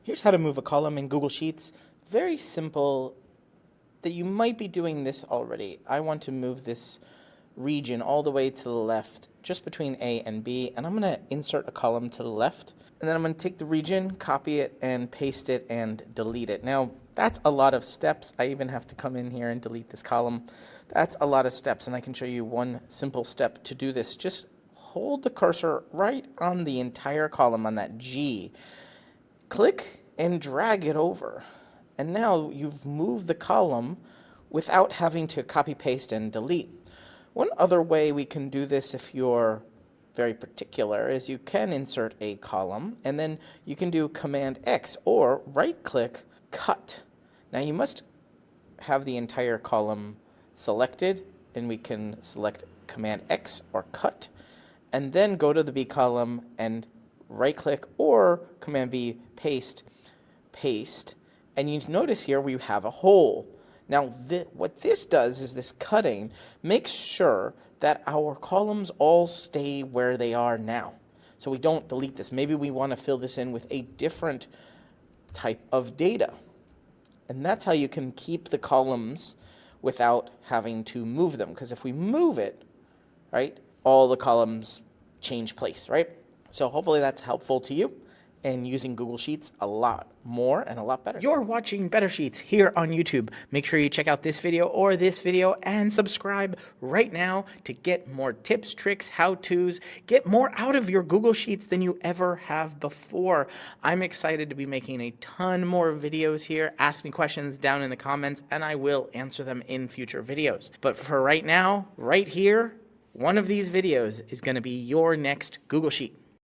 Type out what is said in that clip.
Here's how to move a column in Google Sheets. Very simple, that you might be doing this already. I want to move this region all the way to the left, just between A and B, and I'm going to insert a column to the left. And then I'm going to take the region, copy it, and paste it, and delete it. Now, that's a lot of steps. I even have to come in here and delete this column. That's a lot of steps, and I can show you one simple step to do this. Just hold the cursor right on the entire column, on that G. Click and drag it over. And now you've moved the column without having to copy, paste, and delete. One other way we can do this, if you're very particular, is you can insert a column and then you can do Command X or right click, cut. Now you must have the entire column selected, and we can select Command X or cut, and then go to the B column and right click or Command V, paste, paste, and you notice here we have a hole. Now what this does is this cutting makes sure that our columns all stay where they are now. So we don't delete this. Maybe we want to fill this in with a different type of data. And that's how you can keep the columns without having to move them. Because if we move it, right, all the columns change place, right? So hopefully that's helpful to you and using Google Sheets a lot more and a lot better. You're watching Better Sheets here on YouTube. Make sure you check out this video or this video and subscribe right now to get more tips, tricks, how-tos, get more out of your Google Sheets than you ever have before. I'm excited to be making a ton more videos here. Ask me questions down in the comments and I will answer them in future videos. But for right now, right here, one of these videos is going to be your next Google Sheet.